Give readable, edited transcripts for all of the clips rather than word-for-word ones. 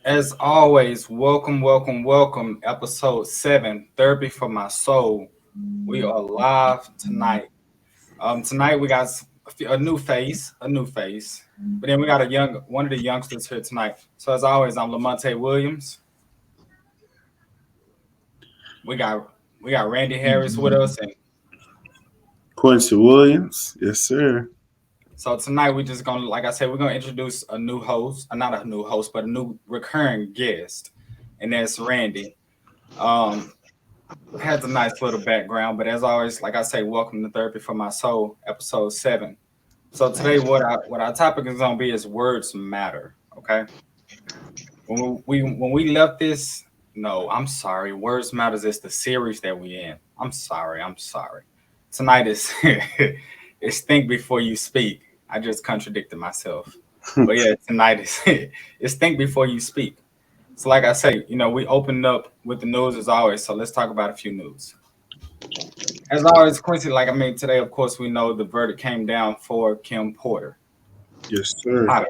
As always, welcome. Episode 7, Therapy for My Soul. We are live tonight. Tonight we got a new face. But then we got one of the youngsters here tonight. So as always, I'm LaMonta Williams. We got Randy Harris with us, and Quincy Williams, yes, sir. so tonight we just gonna, like I said, we're gonna introduce a new host, not a new host, but a new recurring guest, and that's Randy. Um, has a nice little background, but as always, like I say, welcome to Therapy for My Soul, episode 7. So today, what our topic is gonna be is words matter. Okay, when we left this, no, I'm sorry, words matters is the series that we in. I'm sorry. Tonight is is think before you speak. I just contradicted myself, but yeah, tonight is is think before you speak. So, like I say, we opened up with the news as always. So let's talk about a few news. As always, Quincy, today, of course, we know the verdict came down for Kim Porter. Yes, sir. How,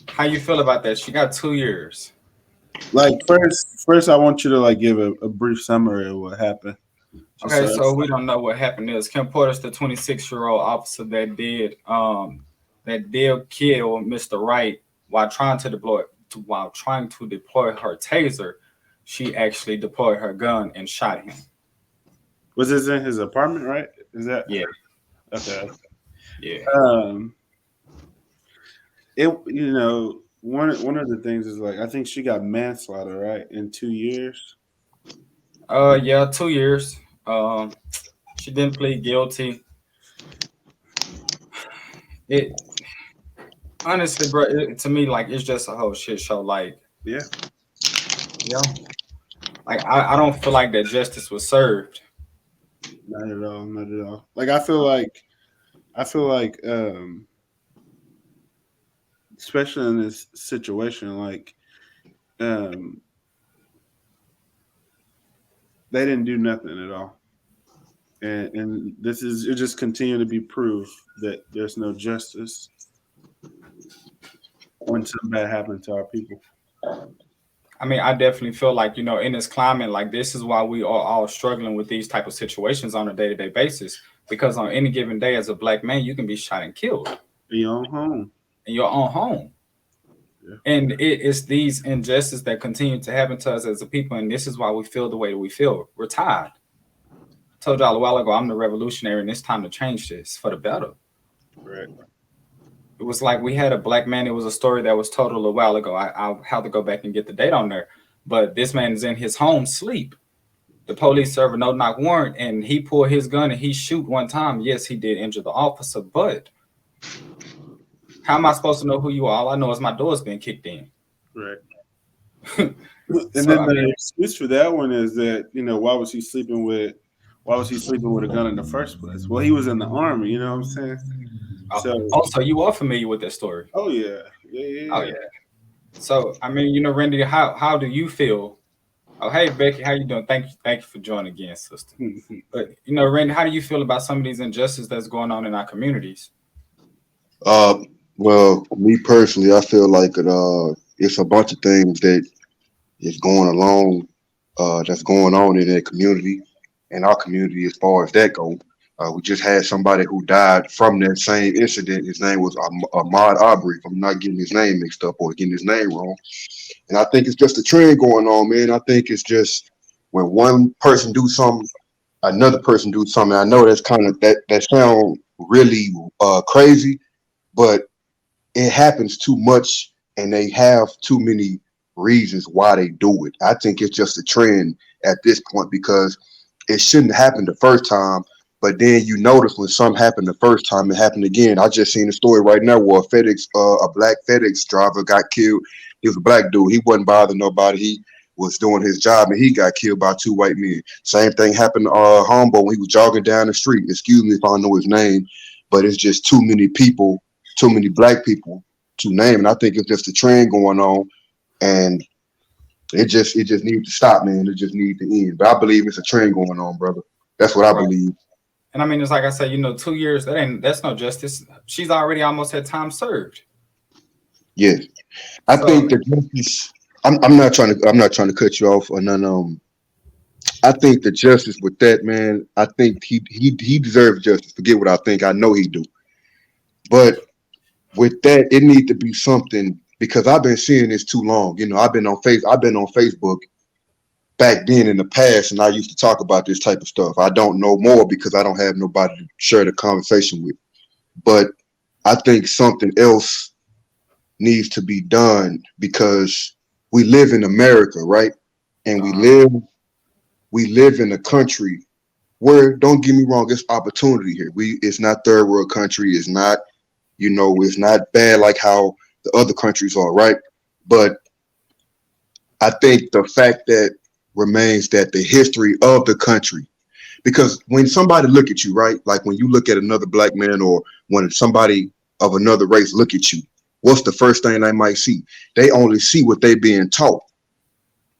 how you feel about that? She got 2 years. Like first, I want you to give a brief summary of what happened. Just Okay, so so we don't know what happened is Kim Porter's the 26-year-old officer that did kill Mr. Wright while trying to deploy her taser. She actually deployed her gun and shot him. was this in his apartment, right? Is that Yeah, okay? yeah. Um, one of the things is I think she got manslaughter, right, in 2 years. Yeah, 2 years. She didn't plead guilty. It honestly, bro, to me, like it's just a whole shit show. Yeah, You know, I don't feel like that justice was served. not at all, not at all. I feel like especially in this situation, um, they didn't do nothing at all. And this is it just continue to be proof that there's no justice when something bad happened to our people. I mean, I definitely feel like in this climate, like this is why we are all struggling with these type of situations on a day-to-day basis. Because on any given day, as a black man, you can be shot and killed In your own home. in your own home. Yeah. And it is these injustices that continue to happen to us as a people, and this is why we feel the way that we feel. We're tired. I told y'all a while ago, I'm the revolutionary, and it's time to change this for the better. Right. It was like we had a black man. It was a story that was told a while ago. I'll have to go back and get the date on there. But this man is in his home sleep. The police serve a no knock warrant, and he pulled his gun and he shoot one time. Yes, he did injure the officer, but how am I supposed to know who you are? All I know is my door's been kicked in. Right. And So then I mean, the excuse for that one is that, why was he sleeping with a gun in the first place? Well, he was in the army, you know what I'm saying? So also you are familiar with that story. oh yeah. Yeah, Oh yeah, yeah. So I mean, Randy, how do you feel? Oh, hey Becky, how you doing? Thank you for joining again, sister. yeah. But Randy, how do you feel about some of these injustices that's going on in our communities? Uh, well, me personally, I feel like it's a bunch of things that is going along, that's going on in that community, in our community as far as that go. We just had somebody who died from that same incident. His name was Ahmad Aubrey. If I'm not getting his name mixed up or getting his name wrong, and I think it's just a trend going on, man. I think it's just when one person do something, another person do something. I know that's kind of that sound really crazy, but it happens too much and they have too many reasons why they do it. I think it's just a trend at this point because it shouldn't happen the first time, but then you notice when something happened the first time, it happened again. I just seen a story right now where a black FedEx driver got killed. He was a black dude. He wasn't bothering nobody. He was doing his job and he got killed by two white men. Same thing happened to Humboldt when he was jogging down the street. Excuse me if I don't know his name, but it's just too many people, too many black people to name. And I think it's just a trend going on, and it just needs to stop, man. It just needs to end. But I believe it's a trend going on, brother. That's what I Right. believe. And I mean, it's like I said, 2 years, that's no justice. She's already almost had time served. Yes, I So think the justice. I'm not trying to cut you off or none. I think the justice with that man. I think he deserves justice. Forget what I think. I know he do. But with that, it need to be something because I've been seeing this too long. I've been on Facebook back then in the past, and I used to talk about this type of stuff. I don't know more because I don't have nobody to share the conversation with. But I think something else needs to be done because we live in America, right? And uh, we live in a country where, don't get me wrong, it's opportunity here. It's not third world country. It's not, it's not bad like how the other countries are, right? But I think the fact that remains that the history of the country, because when somebody look at you, right, like when you look at another black man or when somebody of another race look at you, what's the first thing they might see? They only see what they being taught.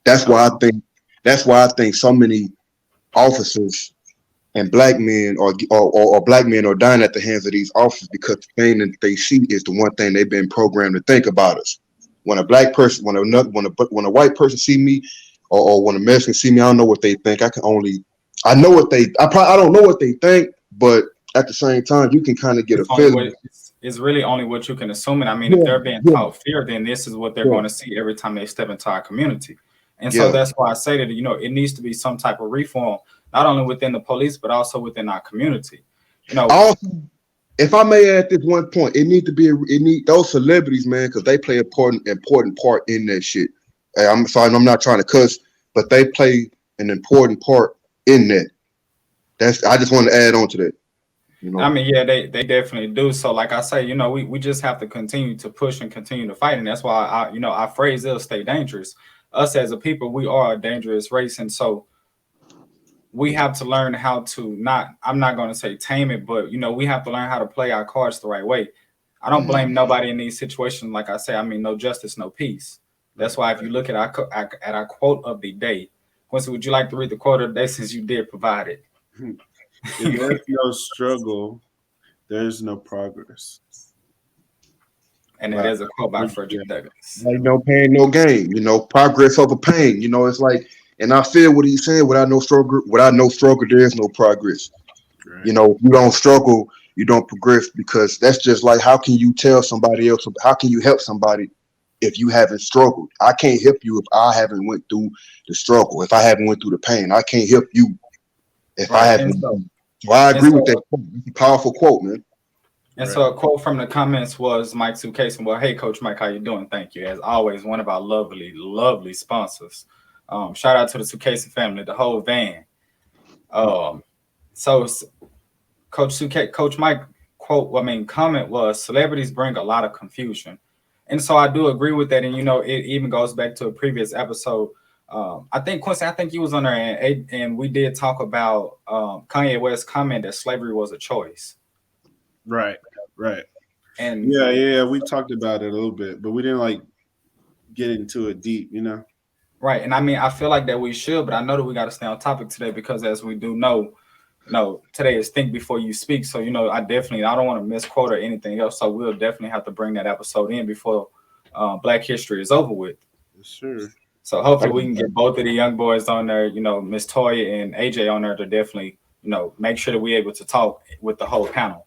That's uh, why I think that's why I think so many officers and black men or black men are dying at the hands of these officers because the thing that they see is the one thing they've been programmed to think about us. When a black person, when a white person see me, or when a Mexican see me, I don't know what they think. I know what I don't know what they think, but at the same time, you can kind of get a it's only feeling. what it's really only what you can assume. And I mean, if Yeah, they're being yeah, taught fear, then this is what they're yeah, going to see every time they step into our community. And so yeah. that's why I say that it needs to be some type of reform, not only within the police but also within our community. You know, Also, if I may add this one point, it need those celebrities, man, because they play important part in that shit. I'm sorry, I'm not trying to cuss, but they play an important part in that. I just want to add on to that. You I know. mean, yeah, they definitely do. So, like I say, we just have to continue to push and continue to fight, and that's why our phrase is "stay dangerous." Us as a people, we are a dangerous race, and so we have to learn how to not. I'm not going to say tame it, but we have to learn how to play our cards the right way. I don't blame Mm. nobody in these situations. Like I say, I mean, no justice, no peace. That's Right. why if you look at our quote of the day, Quincy, would you like to read the quote of the day since you did provide it? If there's no struggle, there's no progress. And that Wow. is a quote by Yeah. Frederick Douglass. Like no pain, no gain. Progress over pain. It's like, and I feel what he's saying. Without no struggle, there is no progress. Right. If you don't struggle, you don't progress because that's just like how can you tell somebody else? How can you help somebody if you haven't struggled? I can't help you if I haven't went through the struggle. If I haven't went through the pain, I can't help you if I Right. haven't. So I And agree with so that. It's a powerful quote, man. and Right. so a quote from the comments was Mike Suitcase. Well, hey Coach Mike, how you doing? Thank you. As always, one of our lovely, lovely sponsors. Shout out to the Suitcase family, the whole van. Um, so Coach Mike quote, I mean, comment was celebrities bring a lot of confusion. And so I do agree with that. And it even goes back to a previous episode. I think Quincy, I think you was on there and we did talk about Kanye West's comment that slavery was a choice. Right. Right. And Yeah. Yeah. We talked about it a little bit, but we didn't like get into it deep. right, and I mean I feel like that we should, but I know that we got to stay on topic today because as we do know, today is think before you speak. So I don't want to misquote or anything else. So we'll definitely have to bring that episode in before Black History is over with. Sure. So hopefully we can get both of the young boys on there, Miss Toya and AJ on there to definitely, make sure that we're able to talk with the whole panel.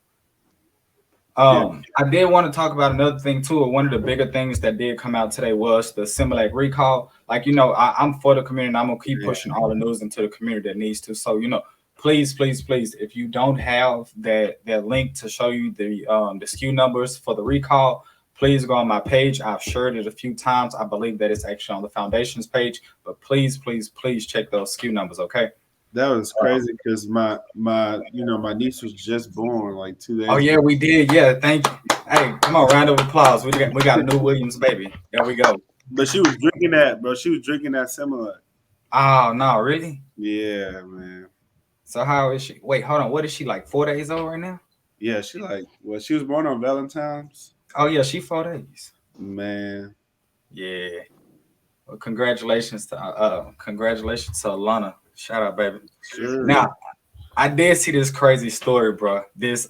Yeah. I did want to talk about another thing too. One of the bigger things that did come out today was the Similac recall. Like, I'm for the community. And I'm gonna keep Yeah. pushing all the news into the community that needs to. So, please, please, please, if you don't have that link to show you the SKU numbers for the recall, please go on my page. I've shared it a few times. I believe that it's actually on the foundation's page, but please, please, please check those SKU numbers. Okay. That was crazy because my niece was just born like 2 days Oh ago. yeah, we did. Yeah, thank you. Hey, come on, round of applause. We got a new Williams baby. There we go. But she was drinking that, bro. She was drinking that similar. Oh no, really? Yeah, man. So how is she? Wait, hold on. What is she like? 4 days old right now? Yeah, she was born on Valentine's. Oh yeah, she 4 days. Man. Yeah. Well, congratulations to Lana. Shout out, baby. Sure. Now I did see this crazy story, bro. This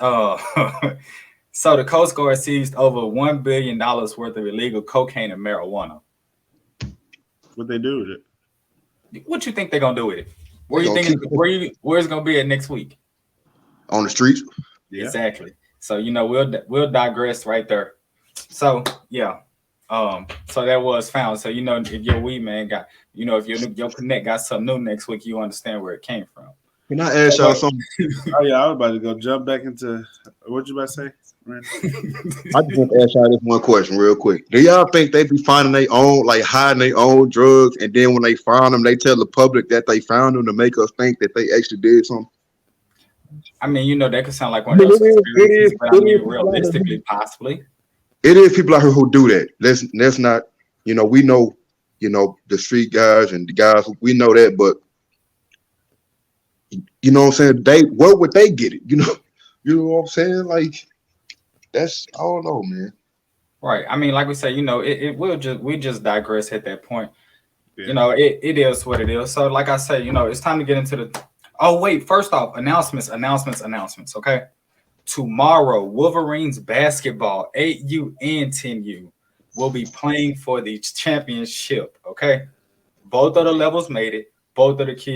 So the Coast Guard seized over $1 billion worth of illegal cocaine and marijuana. What they do with it? What you think they're gonna do with it? They Where you gonna think keep where's it gonna be at next week? on the streets. Yeah. Exactly. So we'll digress right there. So yeah, so that was found. So if your weed man got, if your connect got something new next week, you understand where it came from. Can I ask y'all something? Oh yeah, I was about to go jump back into what you about to say, Randy? I just want to ask y'all this one question real quick. Do y'all think they be finding their own, like hiding their own drugs, and then when they find them, they tell the public that they found them to make us think that they actually did something? I mean, that could sound like I one of mean, those conspiracies, but I it mean, is people out realistically, here. possibly. It is people out here who do that. Let's not, we know, the street guys and the guys, we know that, but you know what I'm saying? Where would they get it? You know what I'm saying? Like that's I don't know, man. Right. I mean, like we say, it will we just digress at that point. Yeah. It is what it is. So, like I say, it's time to get into the. Oh wait, first off, announcements. Okay, tomorrow, Wolverines basketball, 8U and 10U, will be playing for the championship. Okay, both of the levels made it. Both levels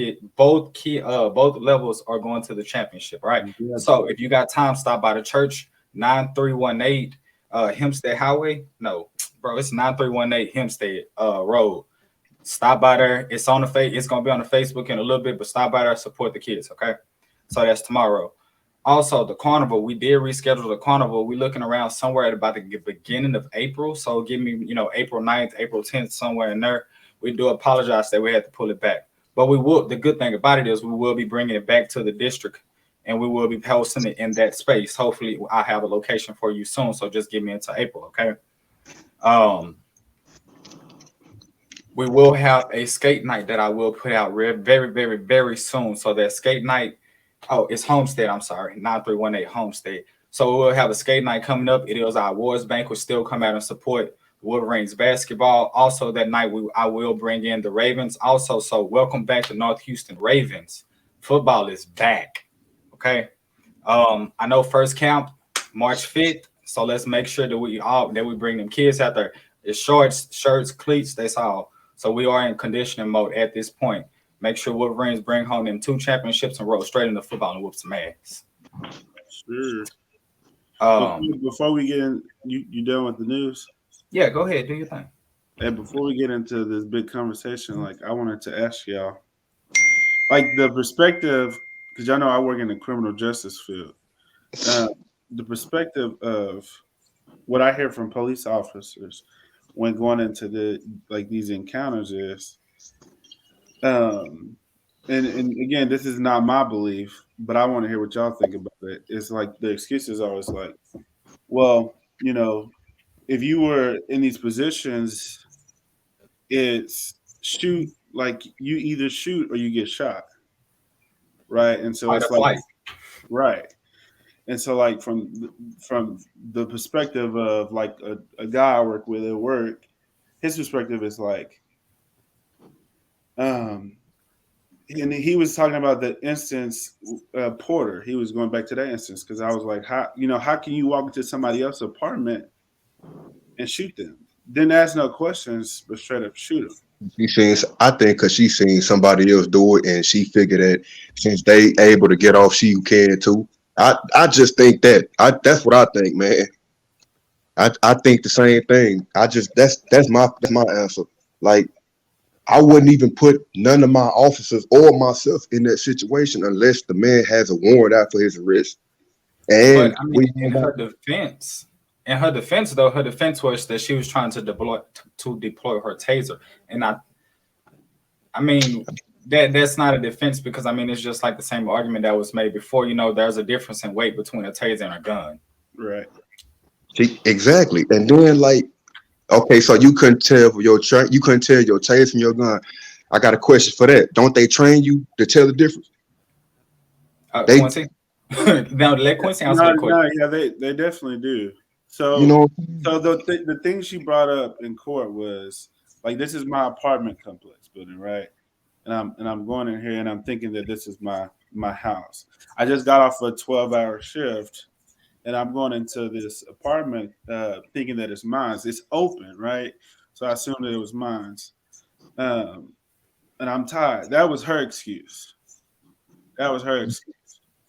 are going to the championship. Right. Yeah. So, if you got time, stop by the church, 9318 Hempstead Highway. No, bro, it's 9318 Hempstead Road. Stop by there. It's on the It's gonna be on the Facebook in a little bit, but stop by there, support the kids. Okay, so that's tomorrow. Also, the carnival, we did reschedule the carnival. We're looking around somewhere at about the beginning of April. So give me, April 9th, April 10th, somewhere in there. We do apologize that we had to pull it back. But we will, the good thing about it is we will be bringing it back to the district and we will be posting it in that space. Hopefully, I have a location for you soon. So just give me into April, okay? Um, we will have a skate night that I will put out very, very, very soon. So that skate night, oh, it's Homestead. I'm sorry, 9318 Homestead. So we'll have a skate night coming up. It is our awards banquet. Still come out and support Wolverines basketball. Also that night, I will bring in the Ravens. Also, so welcome back to North Houston Ravens. Football is back. Okay. I know first camp March 5th. So let's make sure that we bring them kids out there. It's shorts, shirts, cleats. That's all. So we are in conditioning mode at this point. Make sure Wolverines bring home them 2 championships and roll straight into football and whoop some ass. Sure. Um, Before we get in, you done with the news? yeah, go ahead, do your thing. And before we get into this big conversation, like I wanted to ask y'all, like the perspective, because y'all know I work in the criminal justice field. The perspective of what I hear from police officers when going into these encounters is, and again, this is not my belief, but I want to hear what y'all think about it. It's like the excuse is always like, well, if you were in these positions, it's shoot, like you either shoot or you get shot, right? And so Fight it's or like, flight. right. And so like from the perspective of like a guy I work with at work, his perspective is like, and he was talking about the instance, Porter. He was going back to that instance because I was like, how can you walk into somebody else's apartment and shoot them? Didn't ask no questions, but straight up shoot them. I think because she seen somebody else do it, and she figured that since they able to get off, she can too. I just think that's what I think, man. I think the same thing. I just that's my answer. Like I wouldn't even put none of my officers or myself in that situation unless the man has a warrant out for his arrest. But And I mean, in her defense though, her defense was that she was trying to deploy her taser, and I mean that's not a defense because I mean it's just like the same argument that was made before. There's a difference in weight between a taser and a gun. Right. exactly. And then like, okay, so you couldn't tell you couldn't tell your taser from your gun. I got a question for that. Don't they train you to tell the difference? They, Quincy, now let Quincy answer No, the question. no, yeah, they definitely do. you So, know, so the thing she brought up in court was like, this is my apartment complex building, right? And I'm going in here and I'm thinking that this is my house. I just got off a 12-hour shift, and I'm going into this apartment thinking that it's mine. It's open, right? So I assumed that it was mine. Um, and I'm tired. That was her excuse. That was her excuse.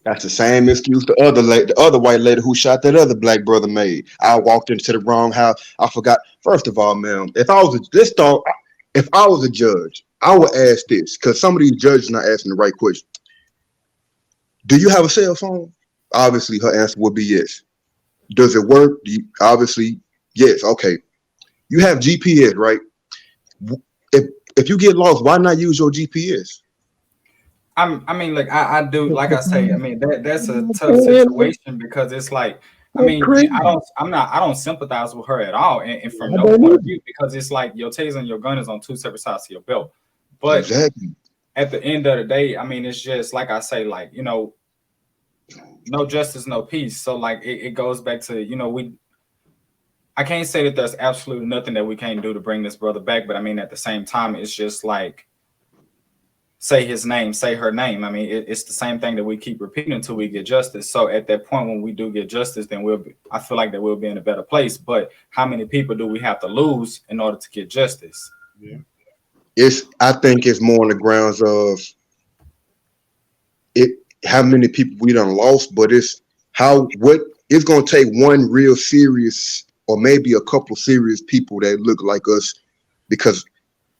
That's the same excuse the other white lady who shot that other black brother made. I walked into the wrong house. I forgot. First of all, man, if I was a judge, I would ask this because some of these judges not asking the right question. Do you have a cell phone? Obviously, her answer would be yes. Does it work? Obviously, yes. Okay. You have GPS, right? If if you get lost, why not use your GPS? I mean, like I do, like I say, I mean that's a tough situation because it's like, I mean, I don't sympathize with her at all, and from no point of view, because it's like your taser and your gun is on two separate sides of your belt. But Exactly. at the end of the day, I mean, it's just like I say, like, no justice, no peace. So like it goes back to, I can't say that there's absolutely nothing that we can't do to bring this brother back, but I mean at the same time, it's just like say his name, say her name. I mean, it's the same thing that we keep repeating until we get justice. So at that point, when we do get justice, then I feel like that we'll be in a better place. But how many people do we have to lose in order to get justice? Yeah. I think it's more on the grounds of it how many people we done lost, but what it's gonna take one real serious or maybe a couple serious people that look like us because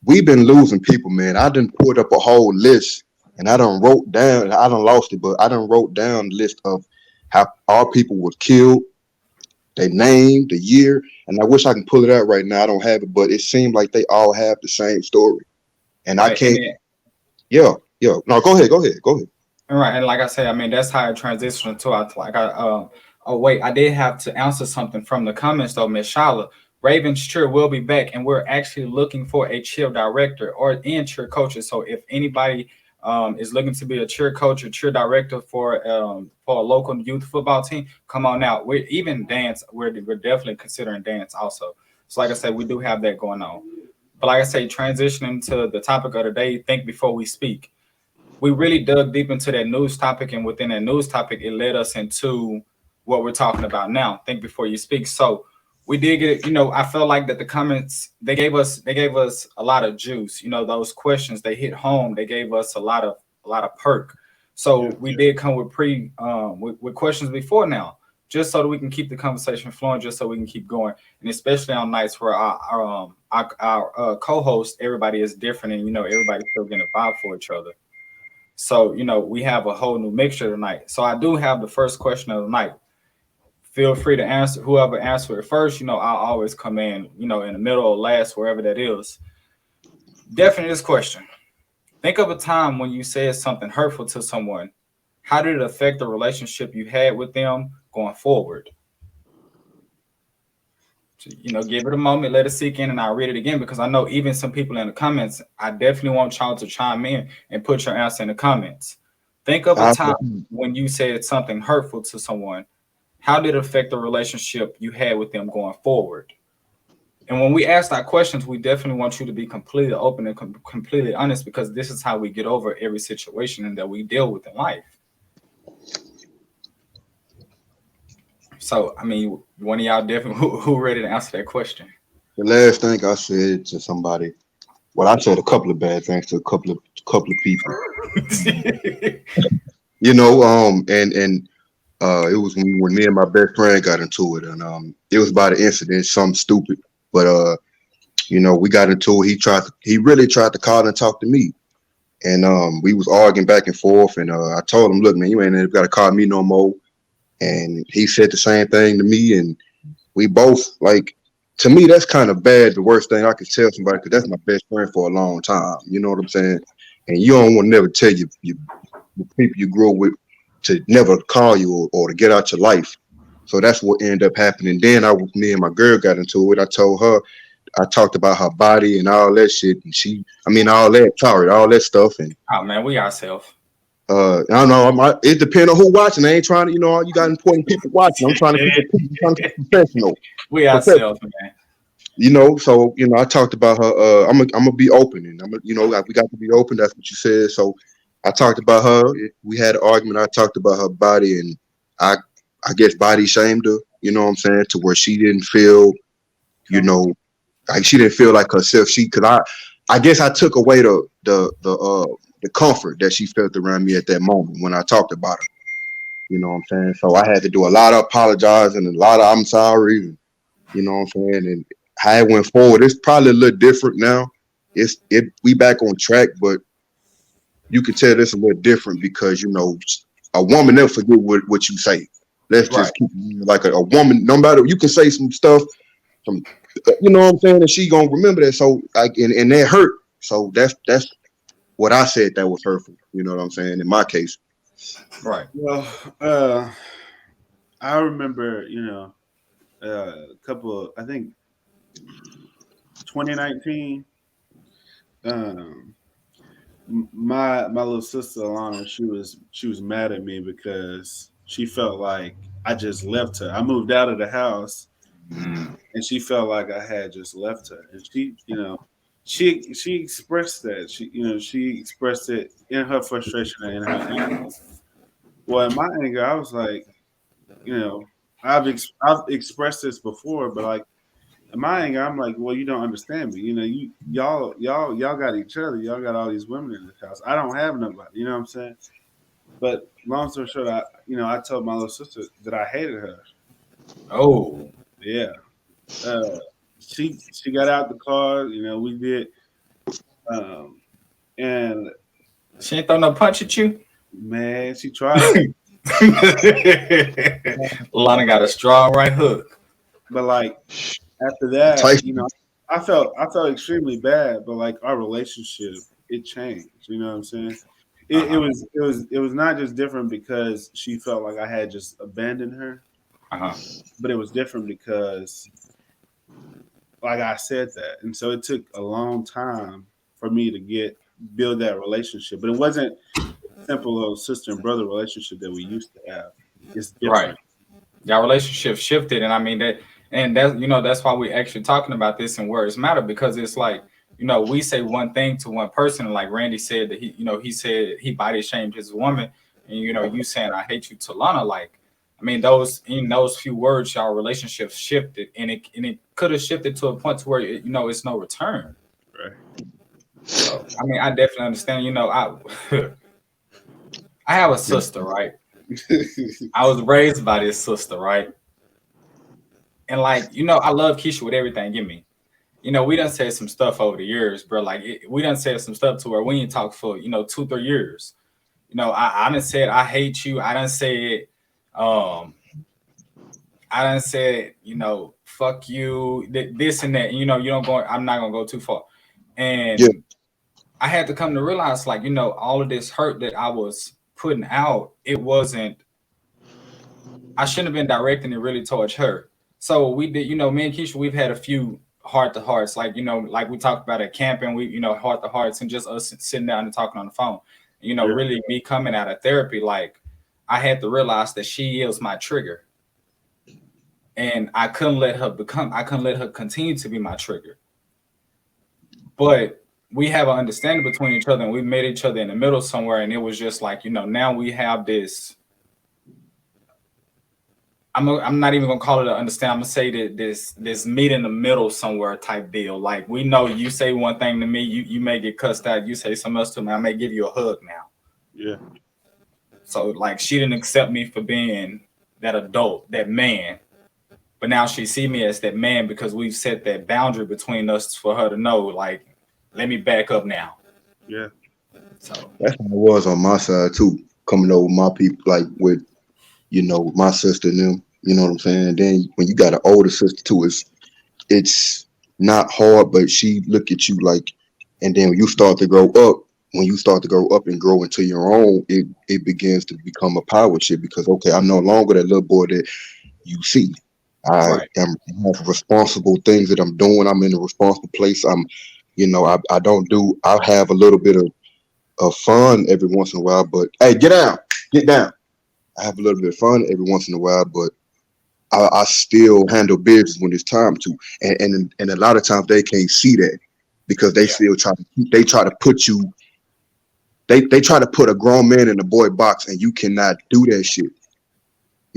we've been losing people, man. I done put up a whole list and I done lost it, but I done wrote down the list of how our people was killed, their name, the year, and I wish I can pull it out right now. I don't have it, but it seemed like they all have the same story. And I Right. can't, yeah, yeah. No, go ahead. Right, and like I said, I mean that's how it transitioned to oh wait, I did have to answer something from the comments though, Miss Shala. Ravens cheer will be back, and we're actually looking for a cheer director or cheer coaches. So if anybody is looking to be a cheer coach or cheer director for a local youth football team, come on out. We're even dance. We're definitely considering dance also. So like I said, we do have that going on. But like I say, transitioning to the topic of the day, think before we speak. We really dug deep into that news topic, and within that news topic, it led us into what we're talking about now. Think before you speak. So we did get, I felt like that the comments they gave us a lot of juice. Those questions they hit home. They gave us a lot of perk. So Yeah. we did come with with questions before now, just so that we can keep the conversation flowing, just so we can keep going, and especially on nights where our co-host everybody is different, and everybody's still getting a vibe for each other. So, we have a whole new mixture tonight. So I do have the first question of the night. Feel free to answer. Whoever answer it first, I'll always come in the middle or last, wherever that is. Definitely this question. Think of a time when you said something hurtful to someone. How did it affect the relationship you had with them going forward? So, give it a moment, let it sink in, and I'll read it again because I know even some people in the comments, I definitely want y'all to chime in and put your answer in the comments. Think of a I, time when you said something hurtful to someone. How did it affect the relationship you had with them going forward? And when we ask our questions, we definitely want you to be completely open and completely honest because this is how we get over every situation and that we deal with in life. So, I mean, one of y'all definitely who ready to answer that question? the last thing I said to somebody, well, I said a couple of bad things to a couple of people. And it was when me and my best friend got into it, and it was about an incident, something stupid, but we got into it. He really tried to call and talk to me, and we was arguing back and forth, and I told him, look, man, you ain't got to call me no more. And he said the same thing to me, and we both like. To me, that's kind of bad. The worst thing I could tell somebody because that's my best friend for a long time. You know what I'm saying? And you don't want to never tell the people you grew up with to never call you or to get out your life. So that's what ended up happening. Then me and my girl got into it. I told her, I talked about her body and all that shit, and all that stuff, and Oh man, we ourselves. I don't know. It depends on who watching. I ain't trying to, you got important people watching. I'm trying to keep it I'm trying to keep it professional. We Professional. ourselves, man. So I talked about her. I'm gonna be open, and we got to be open. That's what you said. So I talked about her. We had an argument. I talked about her body, and I I guess, body shamed her. You know what I'm saying? To where she didn't feel, you know, like she didn't feel like herself. I guess I took away the comfort that she felt around me at that moment when I talked about her. You know what I'm saying? So I had to do a lot of apologizing and a lot of I'm sorry. And, you know what I'm saying? And how it went forward, it's probably a little different now. We back on track, but you can tell it's a little different because a woman never forget what you say. Let's Right. just keep it like a woman. No matter, you can say some stuff from, you know what I'm saying, and she gonna remember that. So like, and that hurt. So that's what I said that was hurtful. You know what I'm saying? In my case, Right. Well, I remember, a couple. I think 2019. Um, my little sister Alana, she was mad at me because she felt like I just left her. I moved out of the house, Mm. and she felt like I had just left her. And she expressed that. She expressed it in her frustration and in her anger. Well, in my anger, I was like, I've expressed this before, but like in my anger, I'm like, well, you don't understand me. Y'all got each other. Y'all got all these women in this house. I don't have nobody. You know what I'm saying? But long story short, I told my little sister that I hated her. Oh, Yeah. Uh, she got out the car. We did. Um, and she ain't throw no punch at you. man, she tried. Lana got a strong right hook. But like after that, Tyson. I felt extremely bad. But like our relationship, it changed. You know what I'm saying? It Uh-huh. was not just different because she felt like I had just abandoned her, Uh-huh. but it was different because like I said that, and so it took a long time for me to build that relationship. But it wasn't a simple little sister and brother relationship that we used to have. It's Right. different. Y'all relationship shifted, and I mean that, and that's why we actually talking about this and words matter, because it's like, we say one thing to one person, like Randy said that he said he body shamed his woman, and you saying I hate you to Lana, like, I mean, those in those few words, y'all relationship shifted, and it could have shifted to a point to where it's no return. Right. So I mean, I definitely understand. I have a sister, right? I was raised by this sister, right? And like, I love Keisha with everything in me. We done said some stuff over the years, bro. Like we done said some stuff to where we ain't talked for 2-3 years. I done said I hate you. Um, I done said fuck you, this and that. You don't go. I'm not gonna go too far. Yeah, And I had to come to realize, like, all of this hurt that I was putting out, it wasn't. I shouldn't have been directing it really towards her. So we did, me and Keisha, we've had a few heart to hearts, like, like we talked about at camping, we, heart to hearts, and just us sitting down and talking on the phone. Yeah. Really me coming out of therapy, like I had to realize that she is my trigger. And I couldn't let her continue to be my trigger. But we have an understanding between each other, and we met each other in the middle somewhere. And it was just like, now we have this. I'm not even gonna call it a understand. I'm gonna say that this meet in the middle somewhere type deal. Like, we know you say one thing to me, you may get cussed out. You say something else to me, I may give you a hug now. Yeah. So like, she didn't accept me for being that adult, that man, but now she see me as that man because we've set that boundary between us for her to know, like, let me back up now. Yeah. So that's how it was on my side too. Coming over my people, like with my sister and them. You know what I'm saying? Then when you got an older sister too, it's not hard, but she look at you like, and then when you start to grow up, and grow into your own, it begins to become a power shit because okay, I'm no longer that little boy that you see. I right, am I have responsible things that I'm doing. I'm in a responsible place. I don't do. I have a little bit of fun every once in a while, but hey, get down. I have a little bit of fun every once in a while, but I still handle business when it's time to. And a lot of times they can't see that because they yeah, still try to put you they try to put a grown man in a boy box and you cannot do that shit.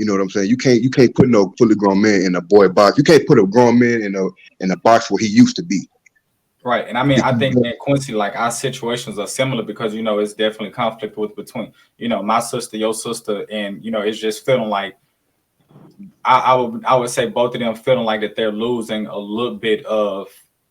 You know what I'm saying? You can't put no fully grown man in a boy box. You can't put a grown man in a box where he used to be. Right. And I mean, I think me and Quincy, like our situations are similar because, it's definitely conflict with between, my sister, your sister, and, it's just feeling like I would say both of them feeling like that they're losing a little bit of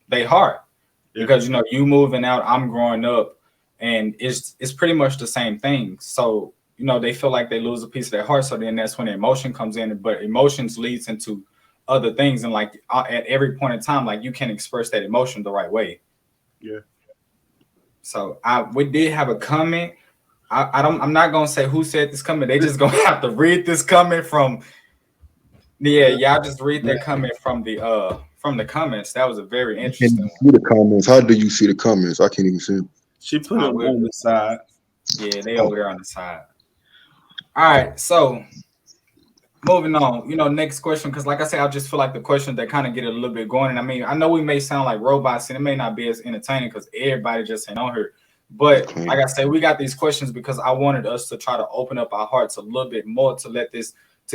their heart because, you moving out, I'm growing up, and it's pretty much the same thing. So, they feel like they lose a piece of their heart. So then that's when the emotion comes in, but emotions leads into other things. And like at every point in time, like you can express that emotion the right way. Yeah. So we did have a comment. I'm not gonna say who said this comment. They just gonna have to read this comment from. Yeah, y'all just read that comment from the comments. That was a very I can't even interesting see the comments. How do you see the comments? I can't even see them. She put it one. on the side. Yeah, they over there on the side. All right, so moving on. Next question, because like I said, I just feel like the questions that kind of get it a little bit going. And I mean, I know we may sound like robots, and it may not be as entertaining because everybody just ain't on here. But like I said, we got these questions because I wanted us to try to open up our hearts a little bit more to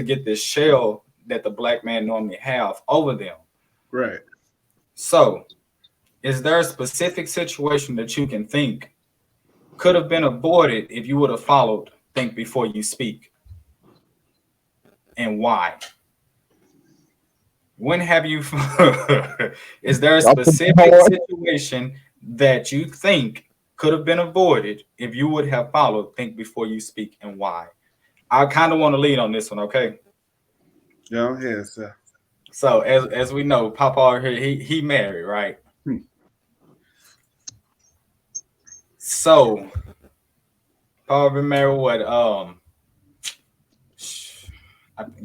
get this shell that the black man normally have over them. Right. So, is there a specific situation that you can think could have been avoided if you would have followed think before you speak? And why? When have you is there a specific situation that you think could have been avoided if you would have followed think before you speak, and why? I kind of want to lead on this one, okay? Go ahead, sir. So as we know, Papa out here, he married, right? So Papa been married what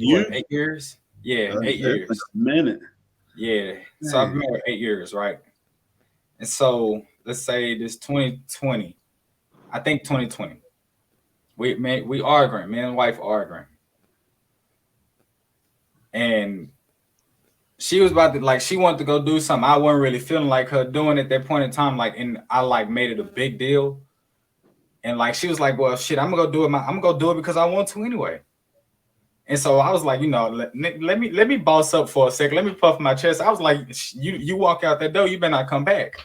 8 years? Yeah, 8 years. Like a minute. Yeah. So I've been married 8 years, right? And so let's say this 2020, I think 2020. We arguing, me and wife arguing. And she was about to she wanted to go do something. I wasn't really feeling like her doing at that point in time. And I made it a big deal. And she was like, well, shit, I'm gonna go do it. I'm gonna go do it because I want to anyway. And so I was like, let me boss up for a second. Let me puff my chest. I was like, you walk out that door, you better not come back.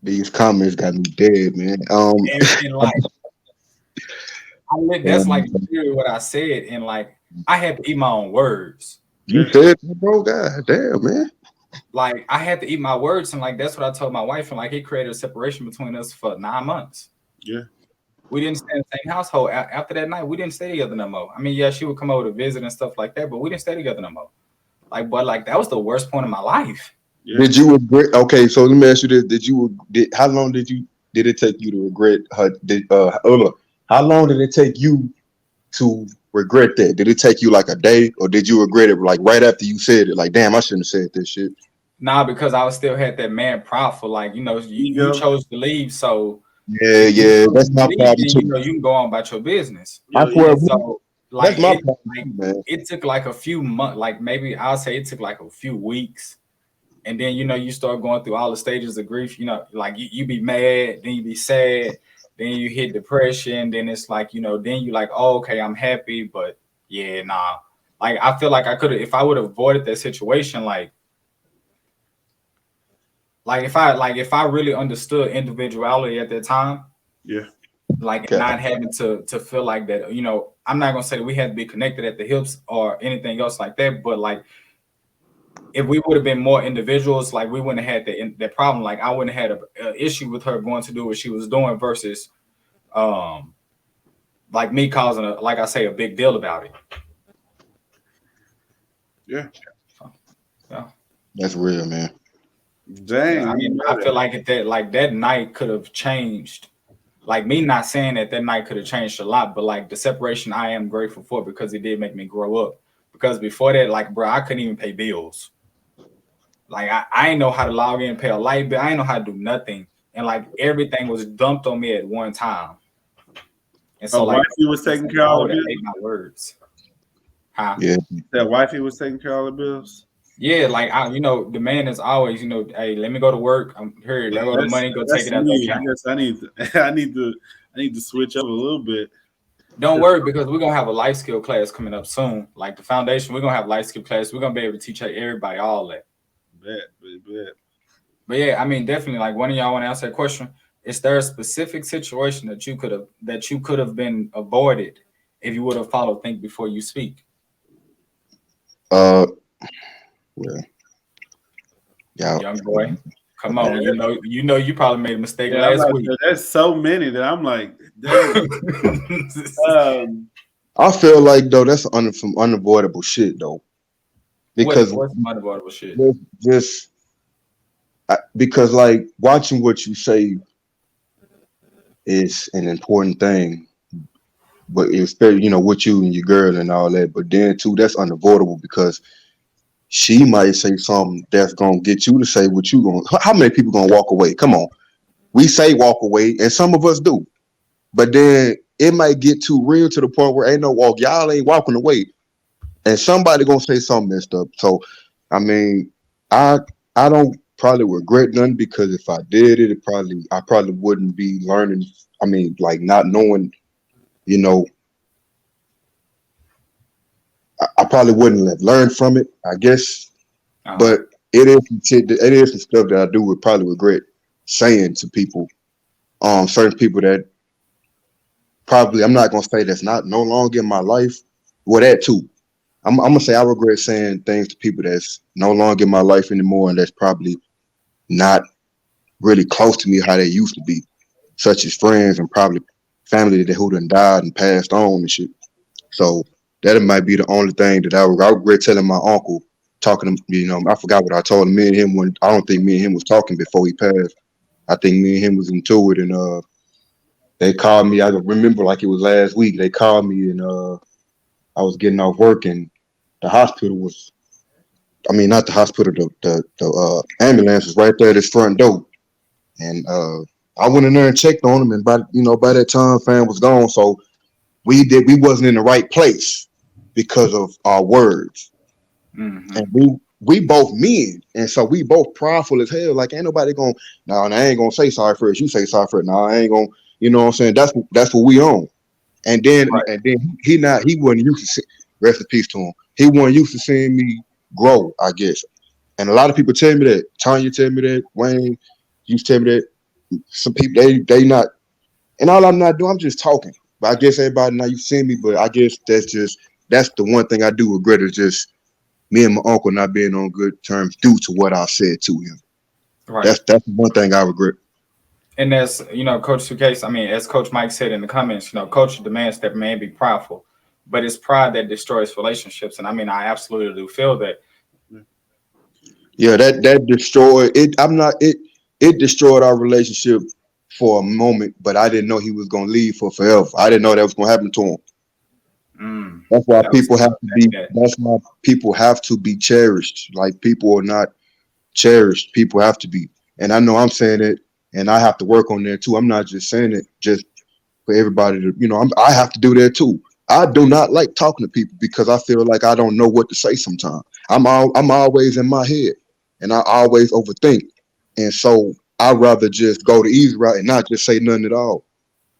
These comments got me dead, man. That's literally what I said, and I had to eat my own words. You said, bro, God damn, man. I had to eat my words, and that's what I told my wife, and it created a separation between us for 9 months. Yeah. We didn't stay in the same household. After that night, we didn't stay together no more. I mean, yeah, she would come over to visit and stuff like that, but we didn't stay together no more. But that was the worst point of my life. Yeah. Did you regret? Okay, so let me ask you this: how long did it take you to regret her? How long did it take you to regret that? Did it take you like a day, or did you regret it right after you said it? Damn, I shouldn't have said this shit. Nah, because I still had that man pride for you chose to leave, so. Yeah, that's my problem too. You can go on about your business. I swear, so that's my problem, man. It took a few months, maybe I'll say it took a few weeks, and then you start going through all the stages of grief. You be mad, then you be sad, then you hit depression, then it's then you oh, okay, I'm happy, but yeah, nah. I feel like I could have, if I would have avoided that situation, if I really understood individuality at that time, yeah, not having to feel like that, I'm not gonna say that we had to be connected at the hips or anything else like that, but if we would have been more individuals, we wouldn't have had that problem. I wouldn't have had an issue with her going to do what she was doing versus, me causing a big deal about it. Yeah, yeah, that's real, man. Dang, I mean, I feel like that night could have changed. Me not saying that night could have changed a lot, but the separation I am grateful for because it did make me grow up. Because before that, bro, I couldn't even pay bills. I ain't know how to log in and pay a light bill. I ain't know how to do nothing, and everything was dumped on me at one time. And so wifey was taking care of the bills. My words. Huh? Yeah, that wifey was taking care of the bills. Yeah, the man is always, hey, let me go to work. I'm here. There go the money. Go take it out. I guess I need to switch up a little bit. Don't worry, because we're gonna have a life skill class coming up soon. Like the foundation, we're gonna have life skill class. We're gonna be able to teach everybody all that. Bet. But yeah, I mean, definitely. Like one of y'all want to answer that question. Is there a specific situation that you could have been avoided if you would have followed think before you speak? Uh, well, yeah. Young boy, come Yeah, on. You probably made a mistake yeah, I'm last like, week. there's so many that I'm like, dang. Um, I feel like though that's some unavoidable shit though, because What's my unavoidable shit? just because like watching what you say is an important thing, but especially with you and your girl and all that. But then too, that's unavoidable because she might say something that's gonna get you to say what you gonna. How many people gonna walk away? Come on, we say walk away, and some of us do, but then it might get too real to the point where ain't no walk. Y'all ain't walking away, and somebody gonna say something messed up. So, I mean, I I don't probably regret nothing because if I did it, I probably wouldn't be learning. I mean, like not knowing, you know, I probably wouldn't have learned from it. I guess, Uh-huh. but it is some shit. It is some stuff that I do would probably regret saying to people. Certain people that probably I'm not gonna say that's not no longer in my life. Well, that too. I'm gonna say I regret saying things to people that's no longer in my life anymore, and that's probably not really close to me how they used to be, such as friends and probably family that who done died and passed on and shit. So that might be the only thing that I regret telling my uncle. Talking to I forgot what I told him. Me and him when I don't think me and him was talking before he passed. I think me and him was into it, and they called me. I remember like it was last week. They called me, and I was getting off work, and the hospital was. I mean, not the hospital. The ambulance was right there at his front door, and I went in there and checked on him. And by that time, fam was gone. So we wasn't in the right place because of our words, Hmm. and we both men, and so we both prideful as hell. Like ain't nobody gonna. No, I ain't gonna say sorry first. You say sorry first. No, I ain't gonna. You know what I'm saying? That's what we on. Right. And then he wasn't used to rest in peace to him. He wasn't used to seeing me grow, I guess. And a lot of people tell me that. Tanya tell me that. Wayne used to tell me that. Some people they not, and all I'm not doing, I'm just talking. But I guess everybody now you see me, but I guess that's the one thing I do regret is just me and my uncle not being on good terms due to what I said to him. Right. That's one thing I regret. And as Coach Suitcase, I mean, as Coach Mike said in the comments, Coach demands that man be prideful, but it's pride that destroys relationships. And I mean, I absolutely do feel that. Yeah, that destroyed it. It destroyed our relationship for a moment, but I didn't know he was gonna leave for forever. I didn't know that was gonna happen to him. Mm, That's why that was people have tough. to be. That's why people have to be cherished. Like people are not cherished. People have to be. And I know I'm saying it, and I have to work on that too. I'm not just saying it just for everybody to. I have to do that too. I do not like talking to people because I feel like I don't know what to say sometimes. I'm always in my head, and I always overthink, and so I rather just go the easy route and not just say nothing at all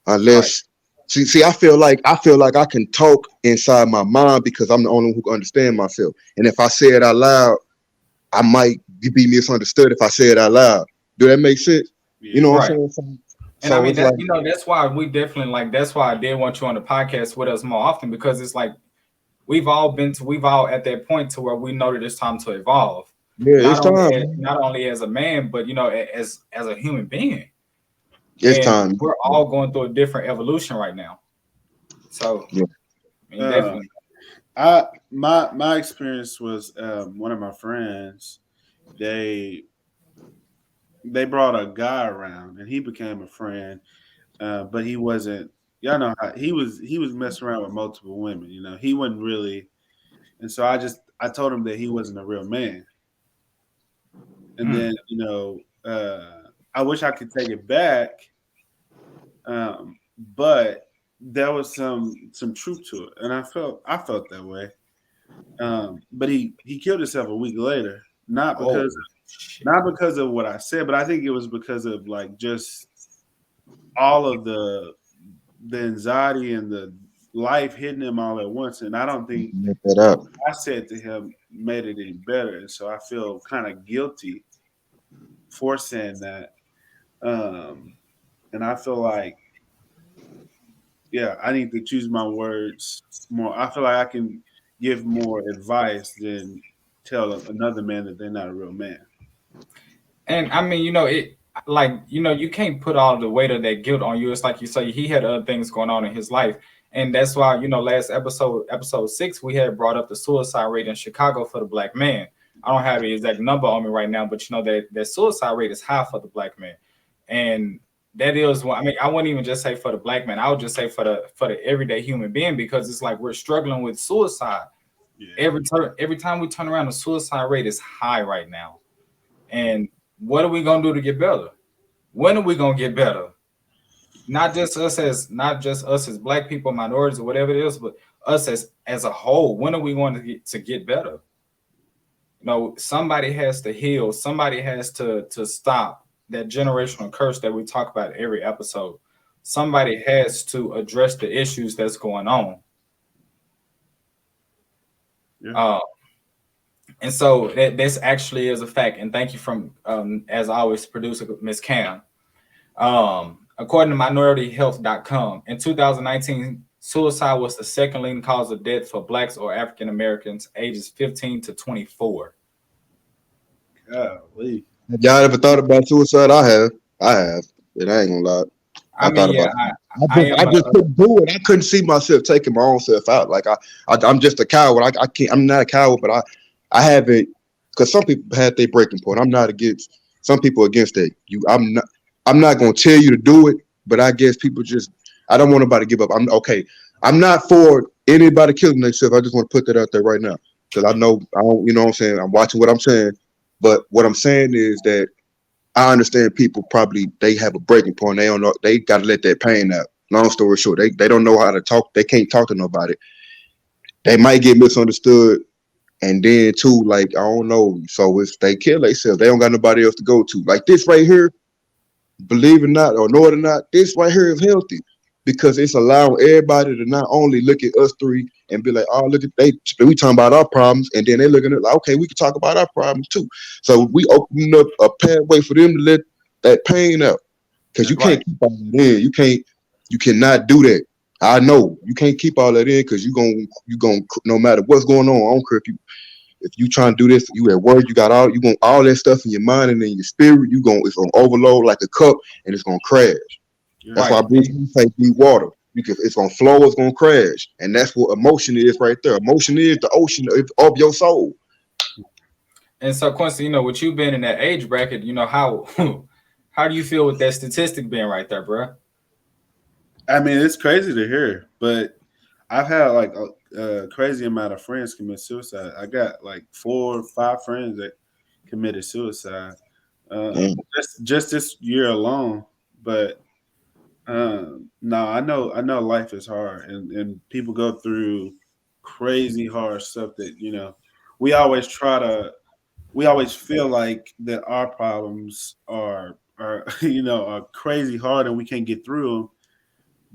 Right. unless see I feel like I can talk inside my mind because I'm the only one who can understand myself. And if I say it out loud, I might be misunderstood if I say it out loud. Do that make sense? You yeah, know what Right. I'm saying? And I So mean it's like, that's why we definitely like that's why I did want you on the podcast with us more often because it's like we've all at that point to where we know that it's time to evolve. yeah, it's time, man. Not only as a man, but as a human being. It's And time. we're all going through a different evolution right now. So Yeah. I mean uh, definitely. my experience was one of my friends. They they brought a guy around, and he became a friend, but he wasn't. Y'all know how he was messing around with multiple women. He wasn't really, and so I told him that he wasn't a real man, and Mm, then I wish I could take it back, but there was some truth to it, and I felt that way. But he killed himself a week later, not oh because shit. not because of what I said, but I think it was because of like just all of the anxiety and life hitting him all at once, and I don't think Make that up. I said to him made it any better. And so I feel kind of guilty for saying that. Um, and I feel like, yeah, I need to choose my words more. I feel like I can give more advice than tell another man that they're not a real man. And I mean, it like you can't put all the weight of that guilt on you. It's like you say he had other things going on in his life, and that's why last episode 6, we had brought up the suicide rate in Chicago for the black man. I don't have the exact number on me right now, but that suicide rate is high for the black man, and that is what I mean. I wouldn't even just say for the black man. I would just say for the everyday human being, because it's like we're struggling with suicide Yeah, every time we turn around. The suicide rate is high right now, and what are we gonna do to get better? When are we gonna get better? Not just us as black people, minorities, or whatever it is, but us as a whole. When are we going to get better? Somebody has to heal. Somebody has to stop that generational curse that we talk about every episode. Somebody has to address the issues that's going on. yeah. Uh, and so this actually is a fact. And thank you from as always, producer Miss Cam. According to minorityhealth.com, in 2019, suicide was the second leading cause of death for blacks or African Americans ages 15 to 24. Golly. Have y'all ever thought about suicide? I have. I have. And I ain't gonna lie. I I thought mean, yeah, about it. I I am just couldn't do it. I couldn't see myself taking my own self out. Like I'm just a coward. I can't. I'm not a coward, but I haven't. Because some people had their breaking point. I'm not against. Some people against that. I'm not. I'm not gonna tell you to do it, but I guess people just. I don't want nobody to give up. I'm okay. I'm not for anybody killing themselves. I just want to put that out there right now because I know I don't. You know what I'm saying? I'm watching what I'm saying, but what I'm saying is that I understand people probably they have a breaking point. They don't know. They got to let that pain out. Long story short, they don't know how to talk. They can't talk to nobody. They might get misunderstood, and then too, like I don't know. So if they kill themselves, they don't got nobody else to go to. Like this right here, believe it or not, or know it or not, this right here is healthy because it's allowing everybody to not only look at us three and be like, oh, look at we talking about our problems, and then they looking at like, okay, we can talk about our problems too. So we open up a pathway for them to let that pain out because you right. can't keep all that in. You cannot do that. I know you can't keep all that in because you gonna no matter what's going on. I don't care if you trying to do this, you at work, you got all that stuff in your mind and in your spirit. It's gonna overload like a cup and it's gonna crash. Yeah. That's why Right. Bruce Lee say be water. It's gonna flow, it's gonna crash, and that's what emotion is right there. Emotion is the ocean of your soul. And so, Quincy, with you being in that age bracket, how how do you feel with that statistic being right there, bro? I mean, it's crazy to hear, but I've had like a crazy amount of friends commit suicide. I got like 4 or 5 friends that committed suicide Damn. just this year alone. But no, I know life is hard, and people go through crazy hard stuff that we always try to. We always feel like that our problems are are crazy hard and we can't get through them.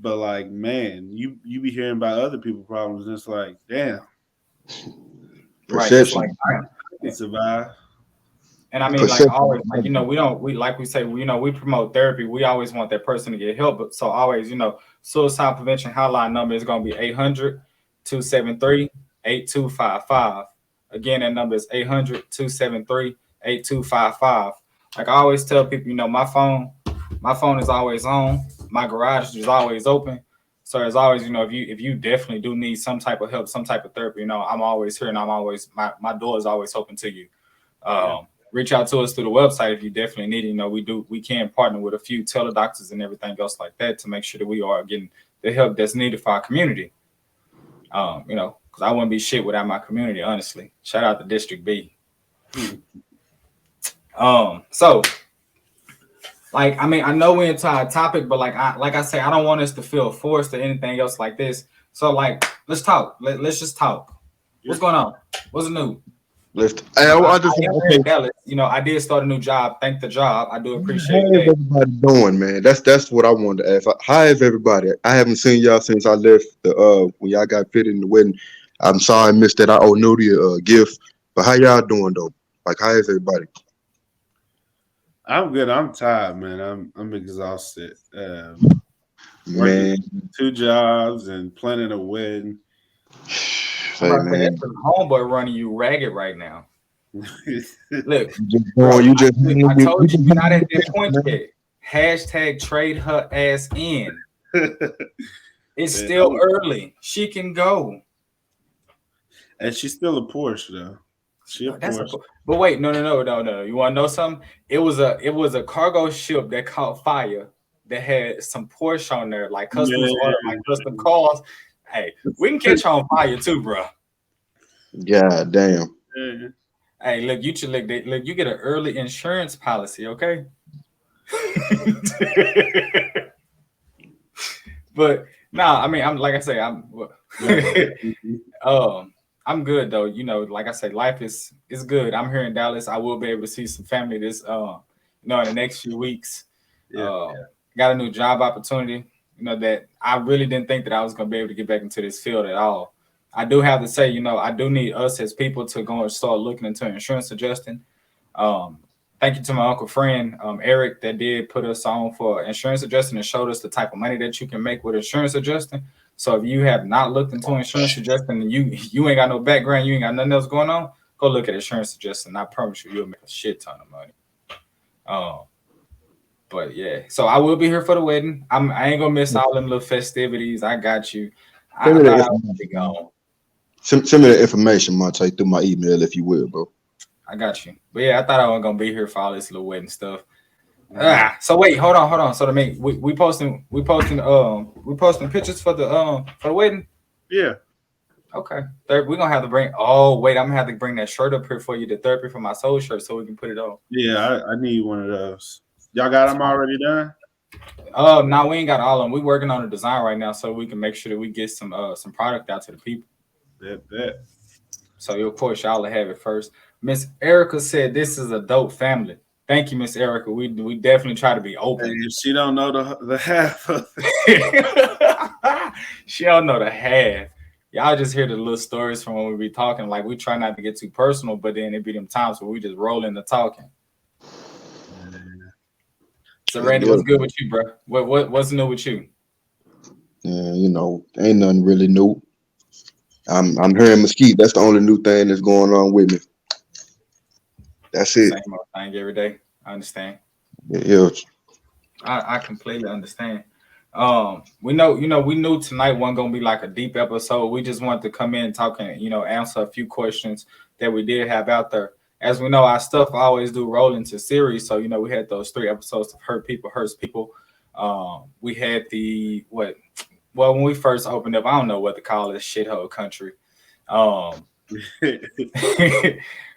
But like, man, you be hearing about other people's problems, and it's like, damn, Right. It's like, Perception. I can survive. and I mean, like always, like Perception. we don't we like we say, we promote therapy. We always want that person to get help, but so always, suicide prevention hotline number is going to be 800-273-8255. Again, that number is 800-273-8255. Like I always tell people, my phone is always on. My garage is always open. So as always, if you definitely do need some type of help, some type of therapy, I'm always here, and I'm always my door is always open to you. Yeah, Reach out to us through the website if you definitely need it. We can partner with a few teledoctors and everything else like that to make sure that we are getting the help that's needed for our community. Because I wouldn't be shit without my community, honestly. Shout out to District B. So like I mean, I know we're into our topic, but like I say, I don't want us to feel forced or anything else like this. So like let's talk. Let's just talk. yeah. What's going on? What's new? I just I am here okay. in Dallas. I did start a new job. Thank the job. I do How appreciate is that. everybody doing, man? That's what I wanted to ask. How is everybody? I haven't seen y'all since I left the when y'all got fitted in the wedding. I'm sorry I missed that. I owe Nudie a gift. But how y'all doing though? Like how is everybody? I'm good. I'm tired, man. I'm exhausted. Working Man, 2 jobs and planning a wedding. I'm say about to say man. that's the homeboy running you ragged right now. Look, You just bro. going, you just I you told you just we're not at that point man. yet. Hashtag trade her ass in. It's Man, still early. She can go. and she's still a Porsche though. She a That's a. Porsche. But wait, no. You want to know something? It was a cargo ship that caught fire that had some Porsche on there, like customers order like custom cars. Hey, we can catch on fire too, bro. God damn. Man. Hey, look, you should look. You get an early insurance policy, okay? But nah, I mean, I'm like I say, um, I'm good though. Like I say, life is good. I'm here in Dallas. I will be able to see some family this in the next few weeks. Yeah. Uh, got a new job opportunity. That I really didn't think that I was gonna be able to get back into this field at all. I do have to say, I do need us as people to go and start looking into insurance adjusting. Um, Thank you to my uncle friend Eric that did put us on for insurance adjusting and showed us the type of money that you can make with insurance adjusting. So if you have not looked into insurance adjusting and you ain't got no background, you ain't got nothing else going on, go look at insurance adjusting. I promise you'll make a shit ton of money. Um, but yeah, so I will be here for the wedding. I ain't gonna miss all them little festivities. I got you. Send I me the thought I would be information, man. gone. Send me the information, Monte, through my email if you will, bro. I got you. But yeah, I thought I wasn't gonna be here for all this little wedding stuff. Yeah. So wait, hold on. So to me, we posting pictures for the wedding. Yeah. Okay, we're gonna have to bring. Oh wait, I'm gonna have to bring that shirt up here for you, the therapy for my soul shirt, so we can put it on. Yeah. I need one of those. Y'all got them already done? Now we ain't got all of them. We working on a design right now, so we can make sure that we get some product out to the people. Bet. So of course y'all will have it first. Miss Erica said this is a dope family. Thank you, Miss Erica. We definitely try to be open. And she don't know the half of it. She don't know the half. Y'all just hear the little stories from when we be talking. Like we try not to get too personal, but then it be them times where we just roll into talking. So Randy, Yeah, what's good with you, bro? What's new with you? yeah, ain't nothing really new. I'm here in Mesquite. That's the only new thing that's going on with me. That's it. Same old thing every day. I understand. Yeah, I completely understand. We knew tonight wasn't gonna be like a deep episode. We just wanted to come in and talk and answer a few questions that we did have out there. As we know, our stuff always do roll into series. So we had those 3 episodes of Hurt People Hurts People. We had the what? Well, when we first opened up, I don't know what to call it, shithole country. Um,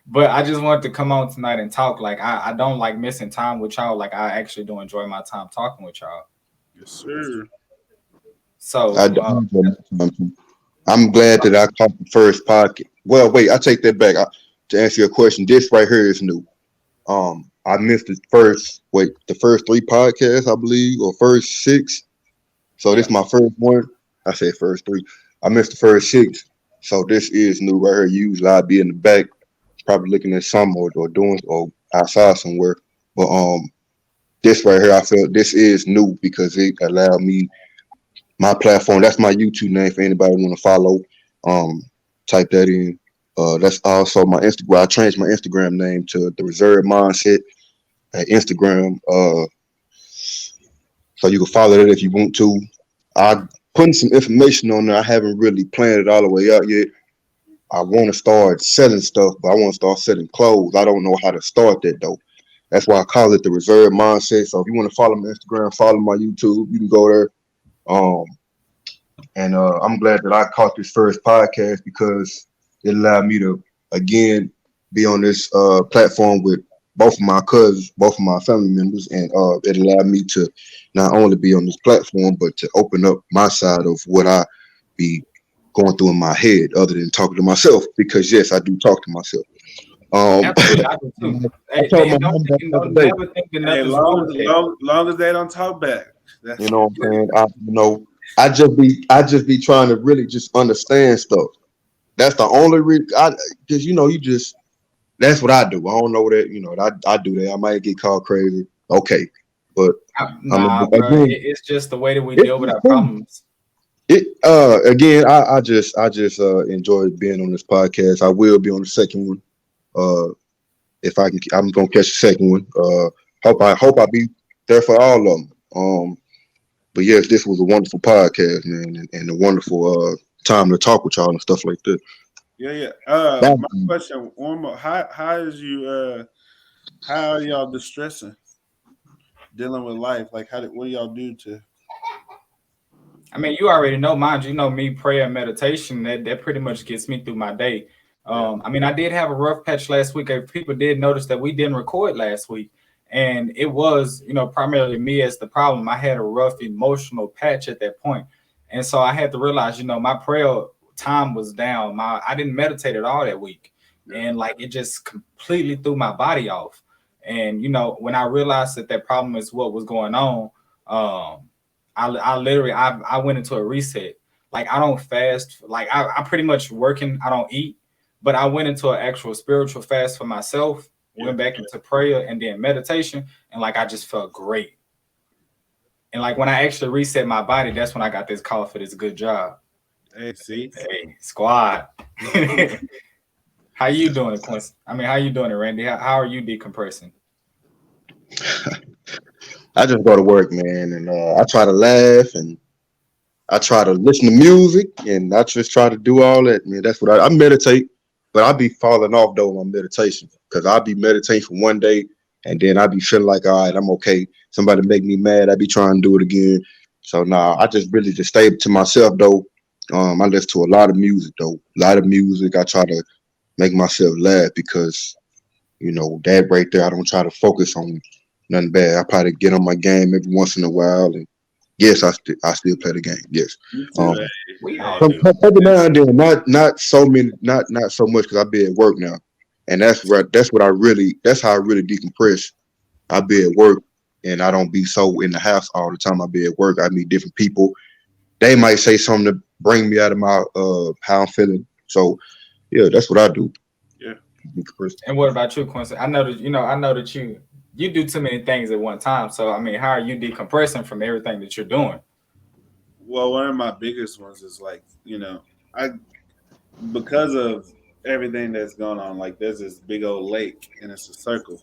but I just wanted to come on tonight and talk. Like I don't like missing time with y'all. Like I actually do enjoy my time talking with y'all. Yes, sir. I, So I'm glad that I caught the first podcast. Well, wait, I take that back. To answer your question, this right here is new. I missed the first 3 podcasts, I believe, or first 6. So this yeah, is my first one. I said first 3. I missed the first 6. So this is new right here. Usually I'd be in the back, probably looking at some or doing or outside somewhere. But this right here, I feel this is new because it allowed me my platform. That's my YouTube name for anybody want to follow. Um, Type that in. That's also my Instagram. I changed my Instagram name to the Reserve Mindset at Instagram. So you can follow that if you want to. I putting some information on there. I haven't really planned it all the way out yet. I want to start selling stuff, but I want to start selling clothes. I don't know how to start that though. That's why I call it the Reserve Mindset. So if you want to follow my Instagram, follow my YouTube, you can go there. Um, and I'm glad that I caught this first podcast because it allowed me to again be on this platform with both of my cousins, both of my family members, and it allowed me to not only be on this platform but to open up my side of what I be going through in my head, other than talking to myself. Because yes, I do talk to myself. Absolutely, I do too. I told my Don't mom that the other don't day. never think that Hey, nothing's wrong with that. long as they don't talk back. You know what I'm saying? I just be trying to really just understand stuff. That's the only reason. Because you just that's what I do. I don't know that I do that. I might get called crazy. Okay, but I mean Nah, bro, again, it's just the way that we it's deal with our cool. problems. Again, I just enjoy being on this podcast. I will be on the second one. If I can, I'm gonna catch the second one. Hope I be there for all of them. But yes, this was a wonderful podcast, man, and a wonderful time to talk with y'all and stuff like that. Yeah. That- My question, one more. How is you? How are y'all distressing, dealing with life? Like, what do y'all do to? I mean, you already know mine. You know me, prayer and meditation. That pretty much gets me through my day. Yeah. I mean, I did have a rough patch last week. People did notice that we didn't record last week, and it was primarily me as the problem. I had a rough emotional patch at that point, and so I had to realize my prayer time was down. I didn't meditate at all that week, and like it just completely threw my body off. And when I realized that problem is what was going on. I literally I went into a reset. Like I don't fast. Like I pretty much working. I don't eat, but I went into an actual spiritual fast for myself. Went back into prayer and then meditation, and like I just felt great. And like when I actually reset my body, that's when I got this call for this good job. Hey, see. Hey, squad. How you doing it, Quincy? I mean, how you doing it, Randy? How are you decompressing? I just go to work, man, and I try to laugh and I try to listen to music and I just try to do all that. Man, that's what I meditate, but I be falling off though on meditation because I be meditating for one day and then I be feeling like, all right, I'm okay. Somebody make me mad, I be trying to do it again. So now I just really just stay to myself though. I listen to a lot of music though, a lot of music. I try to make myself laugh because that right there. I don't try to focus on nothing bad. I probably get on my game every once in a while and yes, I still play the game. Yes. You too. Um, We all Hey, do. every now and then, not so many, not so much because I be at work now, and that's how I really decompress. I be at work, and I don't be so in the house all the time. I be at work. I meet different people. They might say something to bring me out of my how I'm feeling. So yeah, that's what I do. yeah. Decompress. And what about you, Quincy? I know that I know that you do too many things at one time. So I mean, how are you decompressing from everything that you're doing? Well, one of my biggest ones is like, I because of everything that's going on, like there's this big old lake and it's a circle.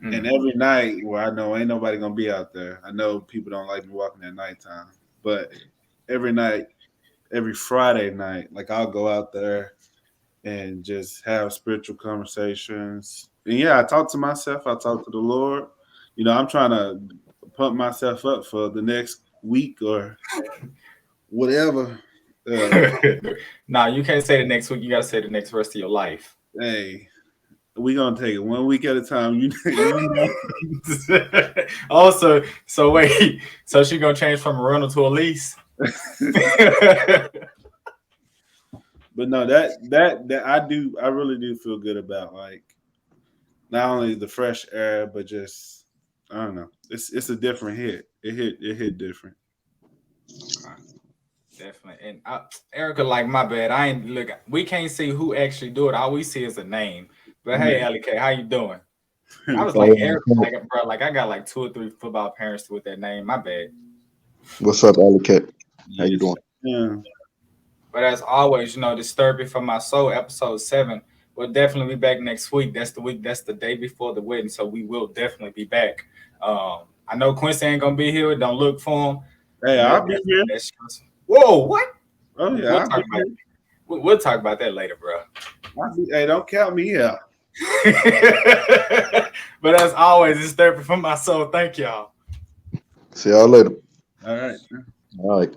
And Mm. every night where I know ain't nobody gonna be out there, I know people don't like me walking at nighttime. But every night, every Friday night, like I'll go out there and just have spiritual conversations. And yeah, I talk to myself, I talk to the Lord. I'm trying to pump myself up for the next week or whatever. Nah, you can't say the next week. You gotta say the next rest of your life. Hey, we gonna take it 1 week at a time. You Also, so wait, so she gonna change from a rental to a lease? But no, that I really do feel good about like not only the fresh air, but just I don't know. It's a different hit. It hit different. Definitely. And Erica, like my bad. I ain't look. We can't see who actually do it. All we see is a name. But hey, Allie K, how you doing? I was like Erica, like bro, like I got like 2 or 3 football parents with that name. My bad. What's up, Alley Cat? How you Yes. doing? Yeah. But as always, Disturbing for My Soul, episode 7. We'll definitely be back next week. That's the week. That's the day before the wedding. So we will definitely be back. I know Quincy ain't gonna be here. Don't look for him. Hey, I'll be here. Whoa, what? Oh yeah, We'll I'll talk be about here. we'll talk about that later, bro. Hey, don't count me out. But as always, it's therapy for my soul. Thank y'all. See y'all later. All right. All right.